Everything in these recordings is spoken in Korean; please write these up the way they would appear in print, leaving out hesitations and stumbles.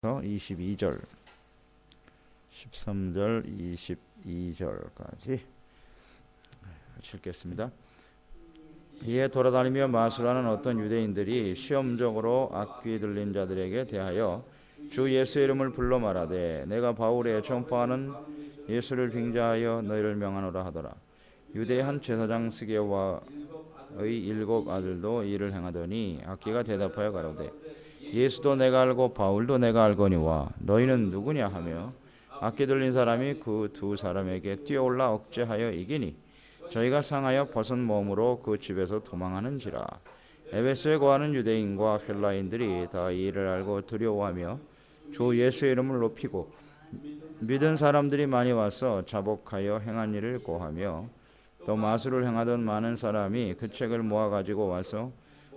22절 13절 22절까지 읽겠습니다. 이에 돌아다니며 마술하는 어떤 유대인들이 시험적으로 악귀 들린 자들에게 대하여 주 예수의 이름을 불러 말하되 내가 바울의 전파하는 예수를 빙자하여 너희를 명하노라 하더라. 유대의 한 제사장 스게와의 7 아들도 이를 행하더니 악귀가 대답하여 가로되 예수도 내가 알고 바울도 내가 알거니와 너희는 누구냐 하며 악기 들린 사람이 그 두 사람에게 뛰어올라 억제하여 이기니 저희가 상하여 벗은 몸으로 그 집에서 도망하는지라. 에베소에 거하는 유대인과 헬라인들이 다 이 일을 알고 두려워하며 주 예수의 이름을 높이고 믿은 사람들이 많이 와서 자복하여 행한 일을 고하며 또 마술을 행하던 많은 사람이 그 책을 모아 가지고 와서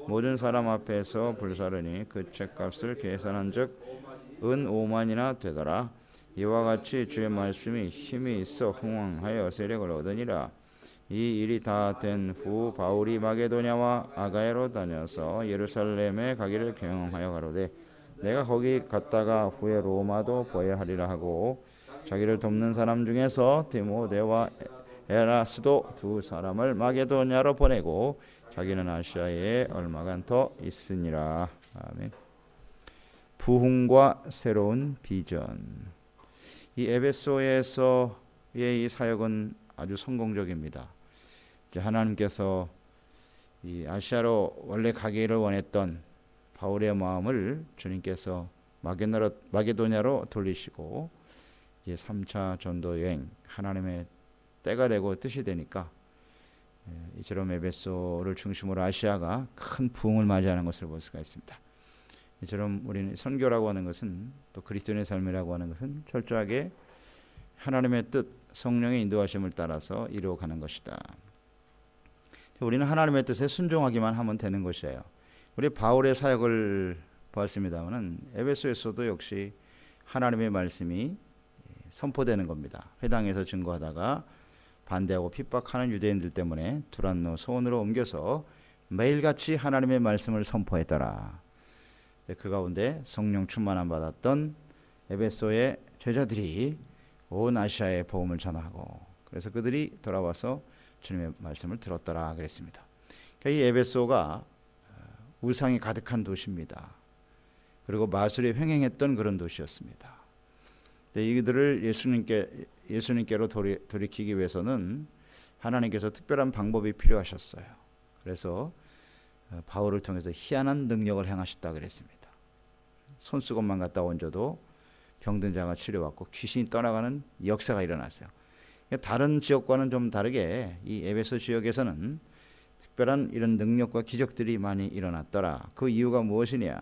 모든 사람 앞에서 불사르니 그 책값을 계산한즉 은 5만이나 되더라. 이와 같이 주의 말씀이 힘이 있어 흥왕하여 세력을 얻으니라. 이 일이 다 된 후 바울이 마게도냐와 아가야로 다녀서 예루살렘에 가기를 경영하여 가로되 내가 거기 갔다가 후에 로마도 보아야 하리라 하고 자기를 돕는 사람 중에서 디모데와 에라스도 두 사람을 마게도냐로 보내고 자기는 아시아에 얼마간 더 있으니라. 아멘. 부흥과 새로운 비전. 이 에베소에서의 이 사역은 아주 성공적입니다. 이제 하나님께서 이 아시아로 원래 가기를 원했던 바울의 마음을 주님께서 마게도냐로 돌리시고 이제 3차 전도 여행 하나님의 때가 되고 뜻이 되니까 이처럼 에베소를 중심으로 아시아가 큰 부흥을 맞이하는 것을 볼 수가 있습니다. 이처럼 우리는 선교라고 하는 것은 또 그리스도인의 삶이라고 하는 것은 철저하게 하나님의 뜻, 성령의 인도하심을 따라서 이루어가는 것이다. 우리는 하나님의 뜻에 순종하기만 하면 되는 것이에요. 우리 바울의 사역을 보았습니다마는 에베소에서도 역시 하나님의 말씀이 선포되는 겁니다. 회당에서 증거하다가 반대하고 핍박하는 유대인들 때문에 두란노 소원으로 옮겨서 매일같이 하나님의 말씀을 선포했더라. 그 가운데 성령 충만함 받았던 에베소의 제자들이 온 아시아에 복음을 전하고 그래서 그들이 돌아와서 주님의 말씀을 들었더라 그랬습니다. 그러니까 이 에베소가 우상이 가득한 도시입니다. 그리고 마술에 횡행했던 그런 도시였습니다. 이들을 예수님께로 돌이키기 위해서는 하나님께서 특별한 방법이 필요하셨어요. 그래서 바울을 통해서 희한한 능력을 행하셨다 그랬습니다. 손수건만 갖다 얹어도 병든 자가 치료받고 귀신이 떠나가는 역사가 일어났어요. 다른 지역과는 좀 다르게 이 에베소 지역에서는 특별한 이런 능력과 기적들이 많이 일어났더라. 그 이유가 무엇이냐?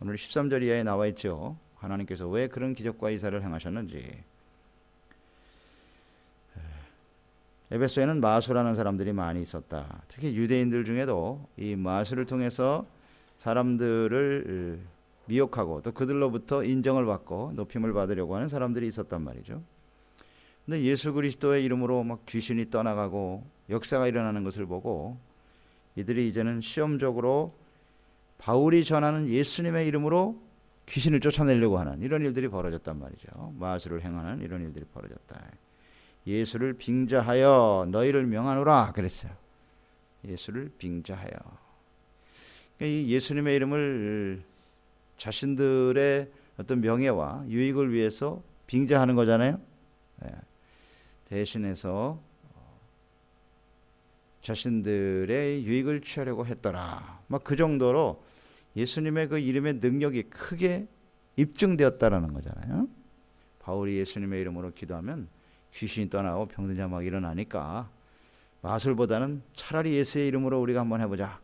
오늘 13절 이하에 나와 있죠. 하나님께서 왜 그런 기적과 이사를 행하셨는지. 에베소에는 마술하는 사람들이 많이 있었다. 특히 유대인들 중에도 이 마술을 통해서 사람들을 미혹하고 또 그들로부터 인정을 받고 높임을 받으려고 하는 사람들이 있었단 말이죠. 근데 예수 그리스도의 이름으로 막 귀신이 떠나가고 역사가 일어나는 것을 보고 이들이 이제는 시험적으로 바울이 전하는 예수님의 이름으로 귀신을 쫓아내려고 하는 이런 일들이 벌어졌단 말이죠. 마술을 행하는 이런 일들이 벌어졌다. 예수를 빙자하여 너희를 명하노라 그랬어요. 예수를 빙자하여. 이 예수님의 이름을 자신들의 어떤 명예와 유익을 위해서 빙자하는 거잖아요. 대신해서 자신들의 유익을 취하려고 했더라. 막 그 정도로 예수님의 그 이름의 능력이 크게 입증되었다라는 거잖아요. 바울이 예수님의 이름으로 기도하면 귀신이 떠나고 병든 자 막 일어나니까 마술보다는 차라리 예수의 이름으로 우리가 한번 해보자.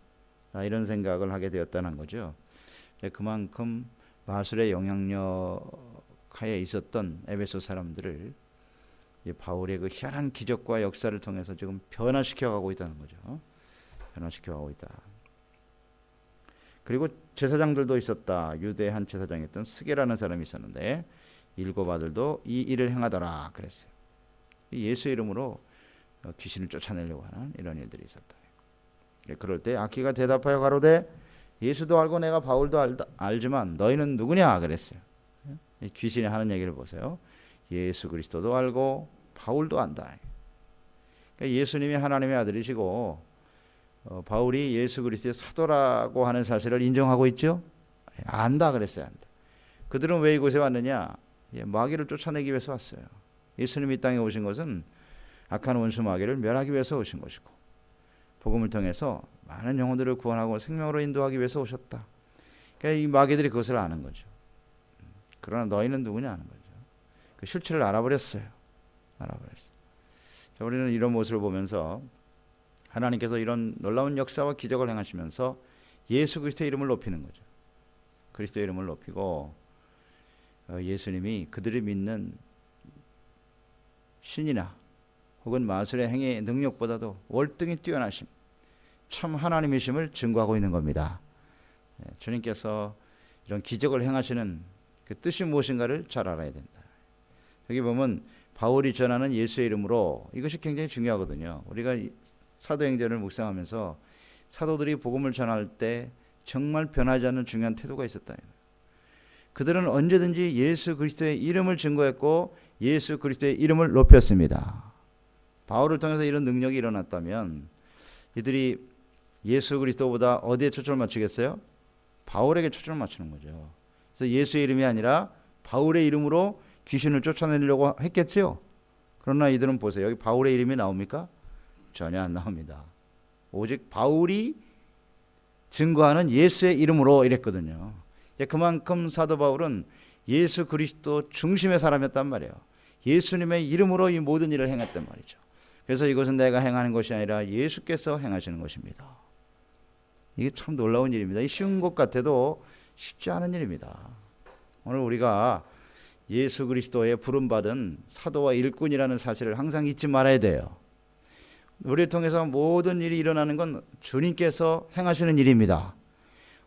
이런 생각을 하게 되었다는 거죠. 그만큼 마술의 영향력하에 있었던 에베소 사람들을 바울의 그 희한한 기적과 역사를 통해서 지금 변화시켜가고 있다는 거죠. 변화시켜가고 있다. 그리고 제사장들도 있었다. 유대 한 제사장이었던 스게라는 사람이 있었는데 7 아들도 이 일을 행하더라 그랬어요. 예수 이름으로 귀신을 쫓아내려고 하는 이런 일들이 있었다. 그럴 때 악귀가 대답하여 가로되 예수도 알고 내가 바울도 알지만 너희는 누구냐 그랬어요. 귀신이 하는 얘기를 보세요. 예수 그리스도도 알고 바울도 안다. 그러니까 예수님이 하나님의 아들이시고 바울이 예수 그리스도의 사도라고 하는 사실을 인정하고 있죠. 안다 그랬어요. 안다. 그들은 왜 이곳에 왔느냐? 마귀를 쫓아내기 위해서 왔어요. 예수님이 이 땅에 오신 것은 악한 원수 마귀를 멸하기 위해서 오신 것이고, 복음을 통해서 많은 영혼들을 구원하고 생명으로 인도하기 위해서 오셨다. 그러니까 이 마귀들이 그것을 아는 거죠. 그러나 너희는 누구냐 하는 거죠. 그 실체를 알아버렸어요. 자, 우리는 이런 모습을 보면서 하나님께서 이런 놀라운 역사와 기적을 행하시면서 예수 그리스도의 이름을 높이는 거죠. 그리스도의 이름을 높이고 예수님이 그들이 믿는 신이나 혹은 마술의 행위 능력보다도 월등히 뛰어나신 참 하나님이심을 증거하고 있는 겁니다. 주님께서 이런 기적을 행하시는 그 뜻이 무엇인가를 잘 알아야 된다. 여기 보면 바울이 전하는 예수의 이름으로, 이것이 굉장히 중요하거든요. 우리가 사도행전을 묵상하면서 사도들이 복음을 전할 때 정말 변하지 않는 중요한 태도가 있었다. 그들은 언제든지 예수 그리스도의 이름을 증거했고 예수 그리스도의 이름을 높였습니다. 바울을 통해서 이런 능력이 일어났다면 이들이 예수 그리스도보다 어디에 초점을 맞추겠어요? 바울에게 초점을 맞추는 거죠. 그래서 예수의 이름이 아니라 바울의 이름으로 귀신을 쫓아내려고 했겠지요. 그러나 이들은 보세요. 여기 바울의 이름이 나옵니까? 전혀 안 나옵니다. 오직 바울이 증거하는 예수의 이름으로 이랬거든요. 그만큼 사도 바울은 예수 그리스도 중심의 사람이었단 말이에요. 예수님의 이름으로 이 모든 일을 행했단 말이죠. 그래서 이것은 내가 행하는 것이 아니라 예수께서 행하시는 것입니다. 이게 참 놀라운 일입니다. 이 쉬운 것 같아도 쉽지 않은 일입니다. 오늘 우리가 예수 그리스도의 부름받은 사도와 일꾼이라는 사실을 항상 잊지 말아야 돼요. 우리를 통해서 모든 일이 일어나는 건 주님께서 행하시는 일입니다.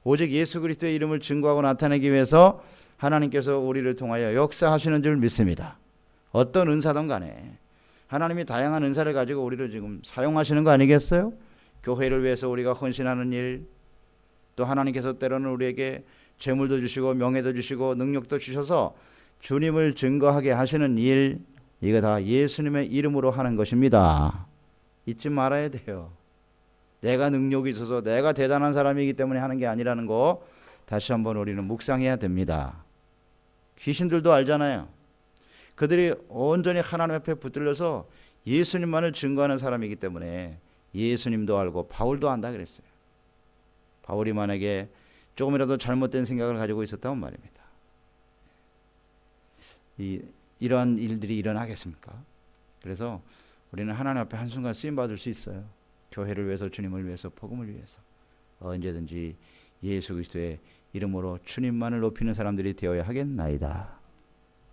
오직 예수 그리스도의 이름을 증거하고 나타내기 위해서 하나님께서 우리를 통하여 역사하시는 줄 믿습니다. 어떤 은사든 간에 하나님이 다양한 은사를 가지고 우리를 지금 사용하시는 거 아니겠어요? 교회를 위해서 우리가 헌신하는 일, 또 하나님께서 때로는 우리에게 재물도 주시고 명예도 주시고 능력도 주셔서 주님을 증거하게 하시는 일, 이거 다 예수님의 이름으로 하는 것입니다. 잊지 말아야 돼요. 내가 능력이 있어서 내가 대단한 사람이기 때문에 하는 게 아니라는 거 다시 한번 우리는 묵상해야 됩니다. 귀신들도 알잖아요. 그들이 온전히 하나님 앞에 붙들려서 예수님만을 증거하는 사람이기 때문에 예수님도 알고 바울도 안다 그랬어요. 바울이 만약에 조금이라도 잘못된 생각을 가지고 있었다면 말입니다. 이러한 일들이 일어나겠습니까? 그래서 우리는 하나님 앞에 한순간 쓰임받을 수 있어요. 교회를 위해서, 주님을 위해서, 복음을 위해서 언제든지 예수 그리스도의 이름으로 주님만을 높이는 사람들이 되어야 하겠나이다.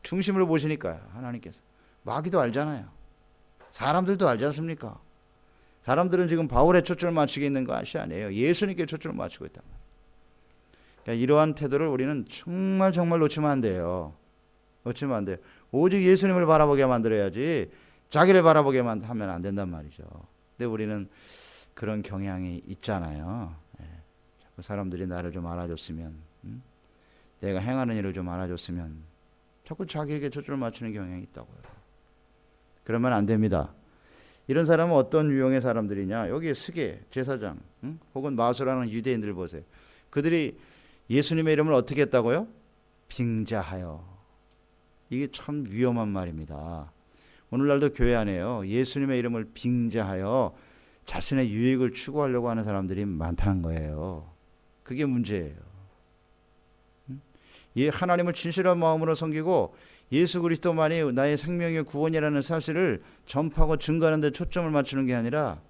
중심을 보시니까요. 하나님께서. 마귀도 알잖아요. 사람들도 알지 않습니까? 사람들은 지금 바울의 초점을 맞추고 있는 것이 아니에요. 예수님께 초점을 맞추고 있단 말이에요. 그러니까 이러한 태도를 우리는 정말 놓치면 안 돼요. 놓치면 안 돼요. 오직 예수님을 바라보게 만들어야지 자기를 바라보게 하면 안 된단 말이죠. 근데 우리는 그런 경향이 있잖아요. 자꾸 사람들이 나를 좀 알아줬으면, 내가 행하는 일을 좀 알아줬으면 자꾸 자기에게 초점을 맞추는 경향이 있다고요. 그러면 안 됩니다. 이런 사람은 어떤 유형의 사람들이냐? 여기 스게, 제사장, 혹은 마술하는 유대인들 보세요. 그들이 예수님의 이름을 어떻게 했다고요? 빙자하여. 이게 참 위험한 말입니다. 오늘날도 교회 안에요. 예수님의 이름을 빙자하여 자신의 유익을 추구하려고 하는 사람들이 많다는 거예요. 그게 문제예요. 하나님을 진실한 마음으로 섬기고 예수 그리스도만이 나의 생명의 구원이라는 사실을 전파하고 증거하는 데 초점을 맞추는 게 아니라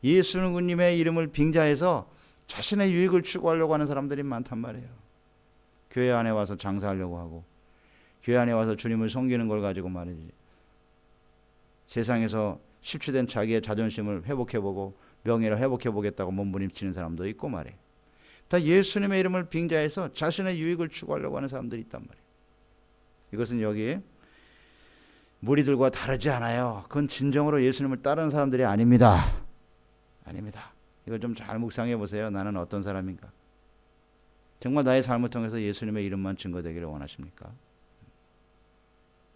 예수님의 이름을 빙자해서 자신의 유익을 추구하려고 하는 사람들이 많단 말이에요. 교회 안에 와서 장사하려고 하고 교회 안에 와서 주님을 섬기는 걸 가지고 말이지, 세상에서 실추된 자기의 자존심을 회복해보고 명예를 회복해보겠다고 몸부림치는 사람도 있고 말이에요. 다 예수님의 이름을 빙자해서 자신의 유익을 추구하려고 하는 사람들이 있단 말이에요. 이것은 여기 무리들과 다르지 않아요. 그건 진정으로 예수님을 따르는 사람들이 아닙니다. 아닙니다. 이걸 좀 잘 묵상해 보세요. 나는 어떤 사람인가? 정말 나의 삶을 통해서 예수님의 이름만 증거되기를 원하십니까?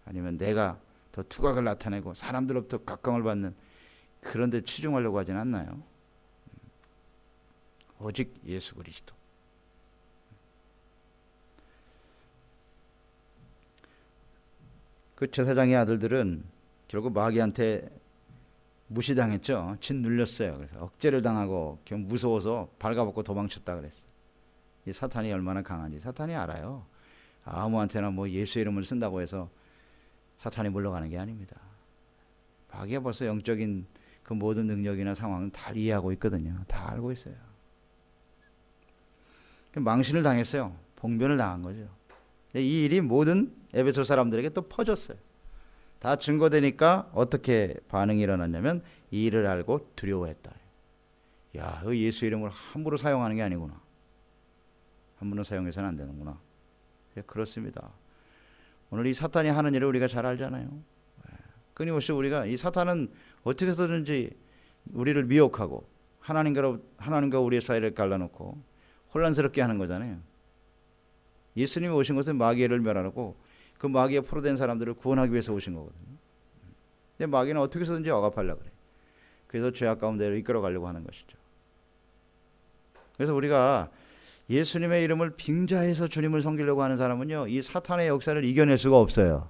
아니면 내가 더 두각을 나타내고 사람들로부터 각광을 받는 그런 데 치중하려고 하진 않나요? 오직 예수 그리스도. 그 제사장의 아들들은 결국 마귀한테 무시당했죠. 짓눌렸어요. 그래서 억제를 당하고 무서워서 발가벗고 도망쳤다 그랬어요. 이 사탄이 얼마나 강한지 사탄이 알아요. 아무한테나 뭐 예수 이름을 쓴다고 해서 사탄이 물러가는 게 아닙니다. 마귀가 벌써 영적인 그 모든 능력이나 상황은 다 이해하고 있거든요. 다 알고 있어요. 망신을 당했어요. 봉변을 당한 거죠. 이 일이 모든 에베소 사람들에게 또 퍼졌어요. 다 증거되니까 어떻게 반응이 일어났냐면 이 일을 알고 두려워했다. 야, 예수 이름을 함부로 사용하는 게 아니구나. 함부로 사용해서는 안 되는구나. 그렇습니다. 오늘 이 사탄이 하는 일을 우리가 잘 알잖아요. 끊임없이 우리가 이 사탄은 어떻게 해서든지 우리를 미혹하고 하나님과 우리의 사이를 갈라놓고 혼란스럽게 하는 거잖아요. 예수님이 오신 것은 마귀를 멸하라고 그 마귀에 포로된 사람들을 구원하기 위해서 오신 거거든요. 근데 마귀는 어떻게 해서든지 억압하려고 그래. 그래서 죄악 가운데로 이끌어 가려고 하는 것이죠. 그래서 우리가 예수님의 이름을 빙자해서 주님을 섬기려고 하는 사람은요, 이 사탄의 역사를 이겨낼 수가 없어요.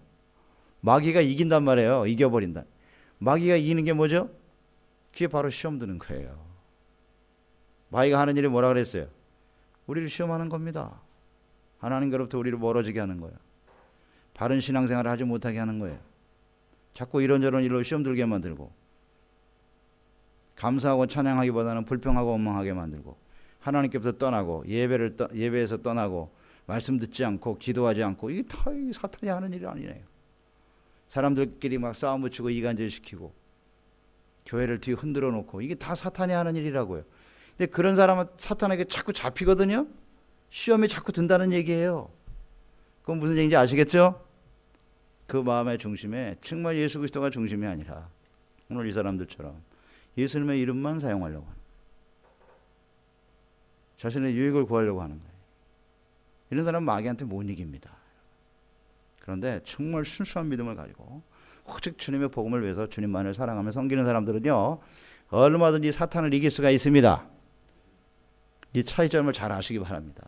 마귀가 이긴단 말이에요. 이겨버린다. 마귀가 이기는 게 뭐죠? 그게 바로 시험 드는 거예요. 마귀가 하는 일이 뭐라 그랬어요? 우리를 시험하는 겁니다. 하나님께로부터 우리를 멀어지게 하는 거예요. 바른 신앙생활을 하지 못하게 하는 거예요. 자꾸 이런저런 일로 시험 들게 만들고 감사하고 찬양하기보다는 불평하고 원망하게 만들고 하나님께부터 떠나고 예배에서 떠나고 말씀 듣지 않고 기도하지 않고 이게 다 사탄이 하는 일이 아니네요. 사람들끼리 막 싸움 붙이고 이간질 시키고 교회를 뒤 흔들어 놓고 이게 다 사탄이 하는 일이라고요. 근데 그런 사람은 사탄에게 자꾸 잡히거든요. 시험이 자꾸 든다는 얘기예요. 그건 무슨 얘기인지 아시겠죠? 그 마음의 중심에 정말 예수 그리스도가 중심이 아니라 오늘 이 사람들처럼 예수님의 이름만 사용하려고 하는, 자신의 유익을 구하려고 하는 거예요. 이런 사람은 마귀한테 못 이깁니다. 그런데 정말 순수한 믿음을 가지고 오직 주님의 복음을 위해서 주님만을 사랑하며 섬기는 사람들은요, 얼마든지 사탄을 이길 수가 있습니다. 이 차이점을 잘 아시기 바랍니다.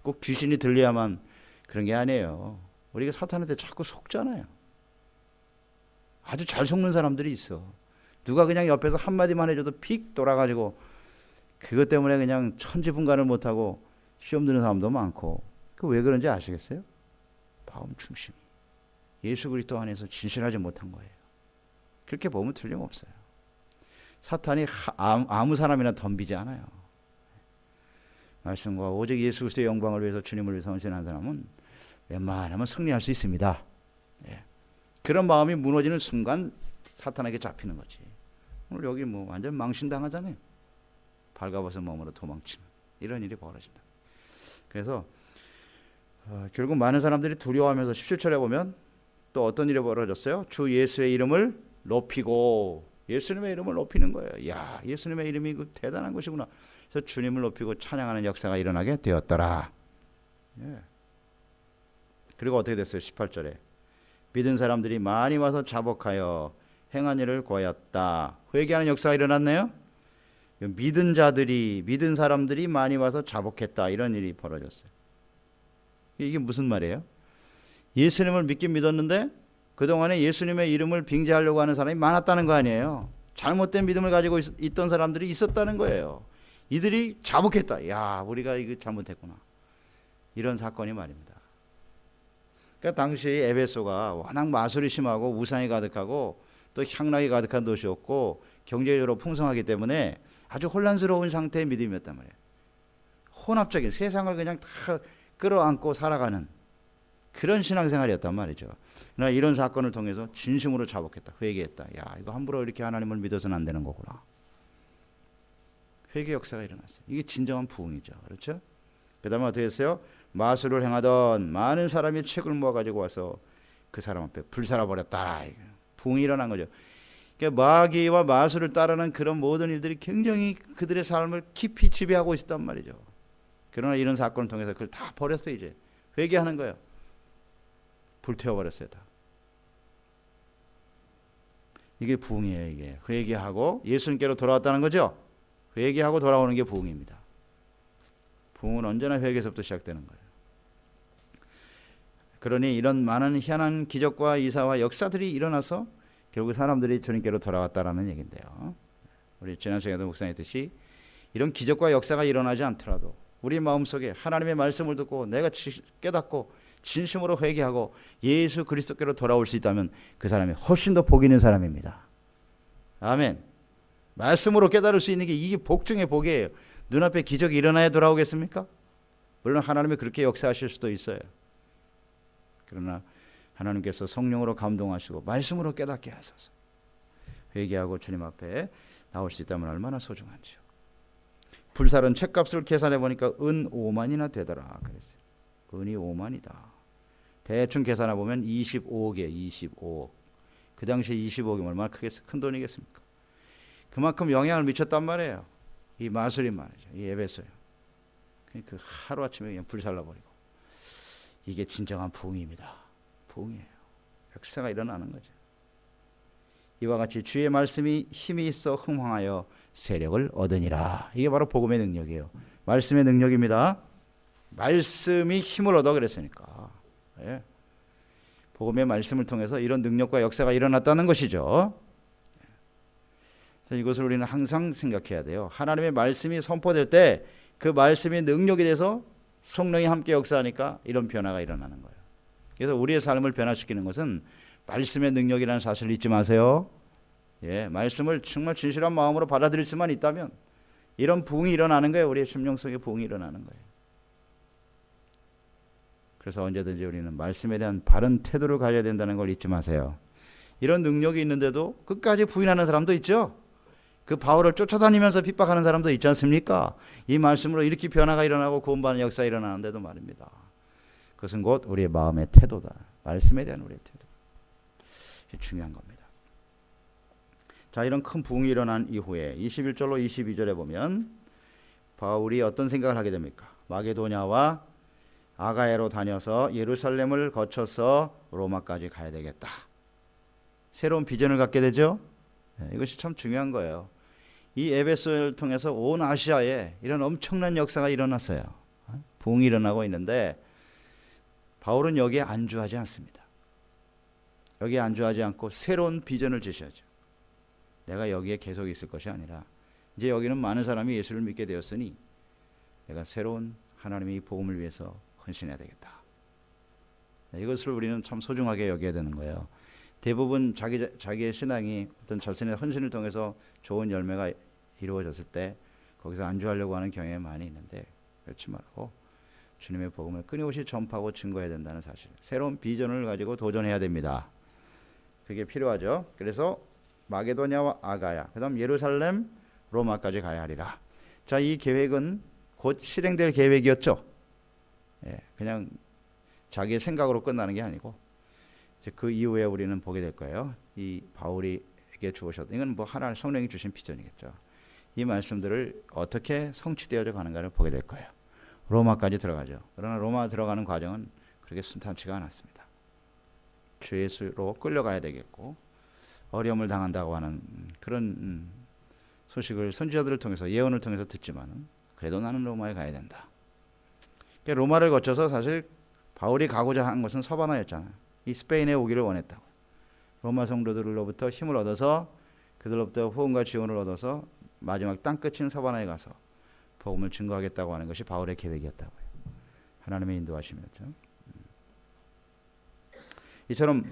꼭 귀신이 들려야만 그런 게 아니에요. 우리가 사탄한테 자꾸 속잖아요. 아주 잘 속는 사람들이 있어. 누가 그냥 옆에서 한마디만 해줘도 픽 돌아가지고 그것 때문에 그냥 천지분간을 못하고 시험 드는 사람도 많고. 그 왜 그런지 아시겠어요? 마음 중심이 예수 그리스도 안에서 진실하지 못한 거예요. 그렇게 보면 틀림없어요. 사탄이 아무 사람이나 덤비지 않아요. 말씀과 오직 예수 그리스도의 영광을 위해서 주님을 위해서 헌신한 사람은 웬만하면 승리할 수 있습니다. 예. 그런 마음이 무너지는 순간 사탄에게 잡히는 거지. 오늘 여기 뭐 완전 망신당하잖아요. 발가벗은 몸으로 도망치는 이런 일이 벌어진다. 그래서 결국 많은 사람들이 두려워하면서 17절에 보면 또 어떤 일이 벌어졌어요? 주 예수의 이름을 높이고, 예수님의 이름을 높이는 거예요. 야, 예수님의 이름이 그 대단한 것이구나. 그래서 주님을 높이고 찬양하는 역사가 일어나게 되었더라. 예. 그리고 어떻게 됐어요? 18절에 믿은 사람들이 많이 와서 자복하여 행한 일을 고하였다. 회개하는 역사가 일어났네요. 믿은 사람들이 많이 와서 자복했다. 이런 일이 벌어졌어요. 이게 무슨 말이에요? 예수님을 믿긴 믿었는데 그동안에 예수님의 이름을 빙자하려고 하는 사람이 많았다는 거 아니에요. 잘못된 믿음을 가지고 있던 사람들이 있었다는 거예요. 이들이 자복했다. 야, 우리가 이거 잘못했구나. 이런 사건이 말입니다. 그러니까 당시 에베소가 워낙 마술이 심하고 우상이 가득하고 또 향락이 가득한 도시였고 경제적으로 풍성하기 때문에 아주 혼란스러운 상태의 믿음이었단 말이에요. 혼합적인 세상을 그냥 다 끌어안고 살아가는 그런 신앙생활이었단 말이죠. 그러나 이런 사건을 통해서 진심으로 자복했다. 회개했다. 야, 이거 함부로 이렇게 하나님을 믿어서는 안 되는 거구나. 회개 역사가 일어났어요. 이게 진정한 부흥이죠. 그렇죠? 그 다음에 어떻게 했어요? 마술을 행하던 많은 사람이 책을 모아가지고 와서 그 사람 앞에 불살아버렸다. 부흥이 일어난 거죠. 그러니까 마귀와 마술을 따르는 그런 모든 일들이 굉장히 그들의 삶을 깊이 지배하고 있었단 말이죠. 그러나 이런 사건을 통해서 그걸 다 버렸어요. 이제 회개하는 거예요. 불태워버렸어요. 다. 이게 부흥이에요. 이게 회개하고 예수님께로 돌아왔다는 거죠. 회개하고 돌아오는 게 부흥입니다. 부흥은 언제나 회개에서부터 시작되는 거예요. 그러니 이런 많은 희한한 기적과 이사와 역사들이 일어나서 결국 사람들이 주님께로 돌아왔다라는 얘기인데요. 우리 지난 시간에도 묵상했듯이 이런 기적과 역사가 일어나지 않더라도 우리 마음속에 하나님의 말씀을 듣고 내가 깨닫고 진심으로 회개하고 예수 그리스도께로 돌아올 수 있다면 그 사람이 훨씬 더 복 있는 사람입니다. 아멘. 말씀으로 깨달을 수 있는 게 이게 복 중에 복이에요. 눈앞에 기적이 일어나야 돌아오겠습니까? 물론 하나님이 그렇게 역사하실 수도 있어요. 그러나 하나님께서 성령으로 감동하시고 말씀으로 깨닫게 하소서. 회개하고 주님 앞에 나올 수 있다면 얼마나 소중한지요. 불살은 책값을 계산해 보니까 은 5만이나 되더라 그랬어요. 은이 5만이다. 대충 계산해 보면 25억에 25억. 그 당시에 25억이면 얼마나 큰 돈이겠습니까? 그만큼 영향을 미쳤단 말이에요. 이 마술이 말이죠. 이 에베소요. 그러니까 하루아침에 그냥 불살라 버리고. 이게 진정한 부흥입니다. 부흥이에요. 역사가 일어나는 거죠. 이와 같이 주의 말씀이 힘이 있어 흥황하여 세력을 얻으니라. 이게 바로 복음의 능력이에요. 말씀의 능력입니다. 말씀이 힘을 얻어 그랬으니까. 예. 복음의 말씀을 통해서 이런 능력과 역사가 일어났다는 것이죠. 그래서 이것을 우리는 항상 생각해야 돼요. 하나님의 말씀이 선포될 때 그 말씀의 능력에 대해서 성령이 함께 역사하니까 이런 변화가 일어나는 거예요. 그래서 우리의 삶을 변화시키는 것은 말씀의 능력이라는 사실을 잊지 마세요. 예, 말씀을 정말 진실한 마음으로 받아들일 수만 있다면 이런 부흥이 일어나는 거예요. 우리의 심령 속에 부흥이 일어나는 거예요. 그래서 언제든지 우리는 말씀에 대한 바른 태도를 가져야 된다는 걸 잊지 마세요. 이런 능력이 있는데도 끝까지 부인하는 사람도 있죠. 그 바울을 쫓아다니면서 핍박하는 사람도 있지 않습니까? 이 말씀으로 이렇게 변화가 일어나고 구원받는 역사가 일어나는데도 말입니다. 그것은 곧 우리의 마음의 태도다. 말씀에 대한 우리의 태도. 중요한 겁니다. 자, 이런 큰 부흥이 일어난 이후에 21절로 22절에 보면 바울이 어떤 생각을 하게 됩니까? 마게도냐와 아가야로 다녀서 예루살렘을 거쳐서 로마까지 가야 되겠다. 새로운 비전을 갖게 되죠. 이것이 참 중요한 거예요. 이 에베소를 통해서 온 아시아에 이런 엄청난 역사가 일어났어요. 부흥이 일어나고 있는데 바울은 여기에 안주하지 않습니다. 여기에 안주하지 않고 새로운 비전을 제시하죠. 내가 여기에 계속 있을 것이 아니라 이제 여기는 많은 사람이 예수를 믿게 되었으니 내가 새로운 하나님의 이 복음을 위해서 헌신해야 되겠다. 이것을 우리는 참 소중하게 여겨야 되는 거예요. 대부분 자기의 신앙이 어떤 자신의 헌신을 통해서 좋은 열매가 이루어졌을 때 거기서 안주하려고 하는 경향이 많이 있는데 그렇지 말고 주님의 복음을 끊임없이 전파하고 증거해야 된다는 사실. 새로운 비전을 가지고 도전해야 됩니다. 그게 필요하죠. 그래서 마게도냐와 아가야, 그 다음 예루살렘, 로마까지 가야 하리라. 자, 이 계획은 곧 실행될 계획이었죠. 예, 그냥 자기의 생각으로 끝나는 게 아니고 이제 그 이후에 우리는 보게 될 거예요. 이 바울에게 주어졌던 이건 뭐 하나님 성령이 주신 비전이겠죠. 이 말씀들을 어떻게 성취되어져 가는가를 보게 될 거예요. 로마까지 들어가죠. 그러나 로마 들어가는 과정은 그렇게 순탄치가 않았습니다. 주 예수로 끌려가야 되겠고 어려움을 당한다고 하는 그런 소식을 선지자들을 통해서 예언을 통해서 듣지만은 그래도 나는 로마에 가야 된다. 그러니까 로마를 거쳐서 사실 바울이 가고자 한 것은 서바나였잖아요. 이 스페인에 오기를 원했다고. 로마 성도들로부터 힘을 얻어서 그들로부터 후원과 지원을 얻어서 마지막 땅끝인 서바나에 가서 복음을 증거하겠다고 하는 것이 바울의 계획이었다고요. 하나님의 인도하심이었죠. 이처럼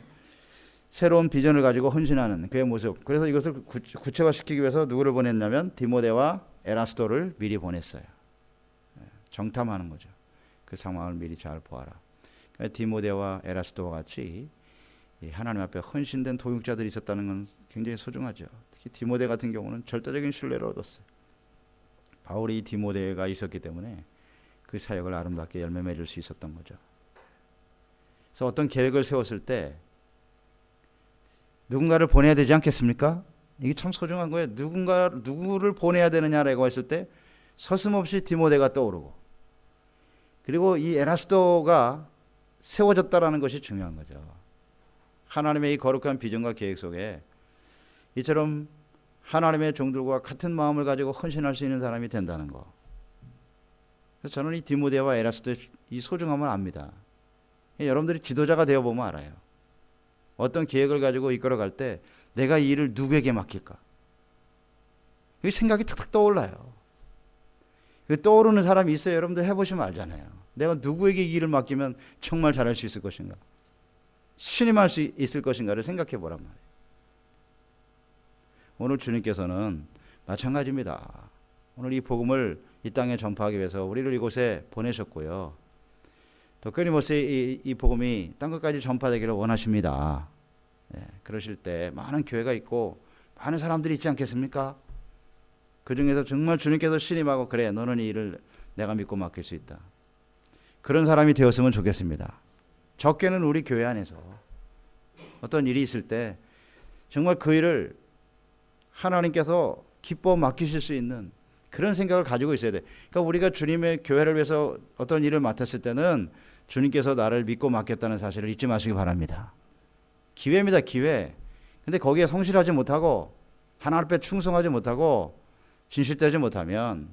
새로운 비전을 가지고 헌신하는 그의 모습. 그래서 이것을 구체화시키기 위해서 누구를 보냈냐면 디모데와 에라스도를 미리 보냈어요. 정탐하는 거죠. 그 상황을 미리 잘 보아라. 디모데와 에라스도와 같이 하나님 앞에 헌신된 도육자들이 있었다는 건 굉장히 소중하죠. 특히 디모데 같은 경우는 절대적인 신뢰를 얻었어요. 바울이 디모데가 있었기 때문에 그 사역을 아름답게 열매 맺을 수 있었던 거죠. 그래서 어떤 계획을 세웠을 때 누군가를 보내야 되지 않겠습니까? 이게 참 소중한 거예요. 누구를 보내야 되느냐라고 했을 때 서슴없이 디모데가 떠오르고 그리고 이 에라스도가 세워졌다라는 것이 중요한 거죠. 하나님의 이 거룩한 비전과 계획 속에 이처럼 하나님의 종들과 같은 마음을 가지고 헌신할 수 있는 사람이 된다는 거. 그래서 저는 이 디모데와 에라스도의 이 소중함을 압니다. 여러분들이 지도자가 되어보면 알아요. 어떤 계획을 가지고 이끌어갈 때 내가 이 일을 누구에게 맡길까? 이 생각이 탁탁 떠올라요. 떠오르는 사람이 있어요. 여러분들 해보시면 알잖아요. 내가 누구에게 이 일을 맡기면 정말 잘할 수 있을 것인가? 신임할 수 있을 것인가를 생각해 보란 말이에요. 오늘 주님께서는 마찬가지입니다. 오늘 이 복음을 이 땅에 전파하기 위해서 우리를 이곳에 보내셨고요. 또 끊임없이 이 복음이 땅 끝까지 전파되기를 원하십니다. 네, 그러실 때 많은 교회가 있고 많은 사람들이 있지 않겠습니까? 그 중에서 정말 주님께서 신임하고 그래 너는 이 일을 내가 믿고 맡길 수 있다. 그런 사람이 되었으면 좋겠습니다. 적게는 우리 교회 안에서 어떤 일이 있을 때 정말 그 일을 하나님께서 기뻐 맡기실 수 있는 그런 생각을 가지고 있어야 돼. 그러니까 우리가 주님의 교회를 위해서 어떤 일을 맡았을 때는 주님께서 나를 믿고 맡겼다는 사실을 잊지 마시기 바랍니다. 기회입니다, 기회. 근데 거기에 성실하지 못하고 하나님 앞에 충성하지 못하고 진실되지 못하면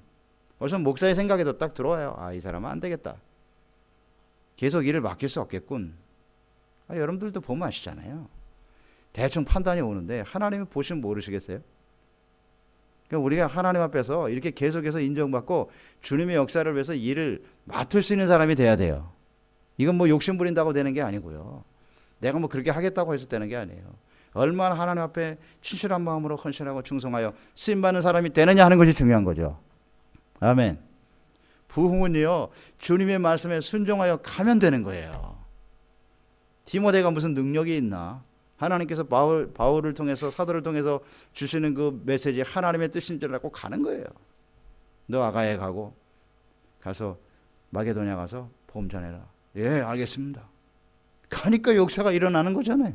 벌써 목사의 생각에도 딱 들어와요. 아, 이 사람은 안 되겠다. 계속 일을 맡길 수 없겠군. 여러분들도 보면 아시잖아요. 대충 판단이 오는데 하나님이 보시면 모르시겠어요? 그러니까 우리가 하나님 앞에서 이렇게 계속해서 인정받고 주님의 역사를 위해서 일을 맡을 수 있는 사람이 돼야 돼요. 이건 뭐 욕심 부린다고 되는 게 아니고요. 내가 뭐 그렇게 하겠다고 해서 되는 게 아니에요. 얼마나 하나님 앞에 진실한 마음으로 헌신하고 충성하여 쓰임받는 사람이 되느냐 하는 것이 중요한 거죠. 아멘. 부흥은요, 주님의 말씀에 순종하여 가면 되는 거예요. 디모데가 무슨 능력이 있나? 하나님께서 바울을 통해서 사도를 통해서 주시는 그 메시지 하나님의 뜻인 줄 알고 가는 거예요. 너 아가야에 가서 마게도냐 가서 복음 전해라. 예, 알겠습니다. 가니까 역사가 일어나는 거잖아요.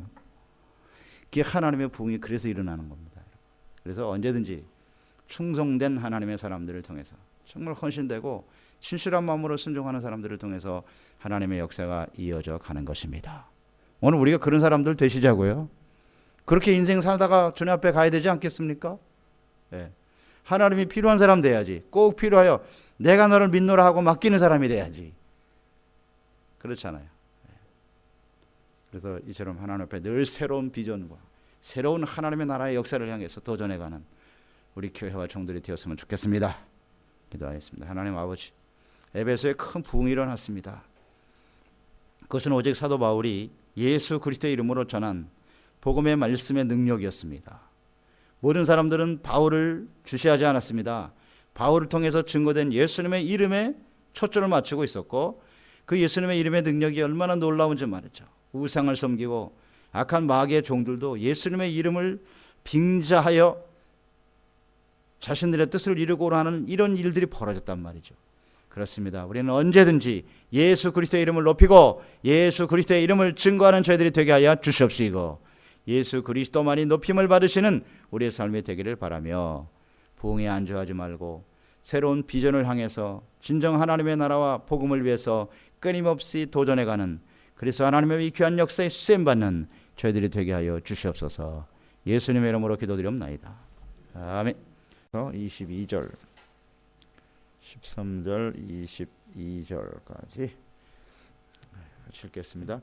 그게 하나님의 부흥이 그래서 일어나는 겁니다. 그래서 언제든지 충성된 하나님의 사람들을 통해서 정말 헌신되고 신실한 마음으로 순종하는 사람들을 통해서 하나님의 역사가 이어져 가는 것입니다. 오늘 우리가 그런 사람들 되시자고요. 그렇게 인생 살다가 주님 앞에 가야 되지 않겠습니까? 네. 하나님이 필요한 사람 돼야지. 꼭 필요하여 내가 너를 믿노라 하고 맡기는 사람이 돼야지. 그렇잖아요. 네. 그래서 이처럼 하나님 앞에 늘 새로운 비전과 새로운 하나님의 나라의 역사를 향해서 도전해가는 우리 교회와 종들이 되었으면 좋겠습니다. 기도하겠습니다. 하나님 아버지, 에베소에 큰 부흥이 일어났습니다. 그것은 오직 사도 바울이 예수 그리스도의 이름으로 전한 복음의 말씀의 능력이었습니다. 모든 사람들은 바울을 주시하지 않았습니다. 바울을 통해서 증거된 예수님의 이름에 초점을 맞추고 있었고 그 예수님의 이름의 능력이 얼마나 놀라운지 말이죠. 우상을 섬기고 악한 마귀의 종들도 예수님의 이름을 빙자하여 자신들의 뜻을 이루고자 하는 이런 일들이 벌어졌단 말이죠. 그렇습니다. 우리는 언제든지 예수 그리스도의 이름을 높이고 예수 그리스도의 이름을 증거하는 저희들이 되게 하여 주시옵시고 예수 그리스도만이 높임을 받으시는 우리의 삶이 되기를 바라며 부흥에 안주하지 말고 새로운 비전을 향해서 진정 하나님의 나라와 복음을 위해서 끊임없이 도전해가는 그래서 하나님의 이 귀한 역사에 쓰임받는 저희들이 되게 하여 주시옵소서. 예수님의 이름으로 기도드리옵나이다. 아멘. 22절 13절 22절까지 같이 읽겠습니다.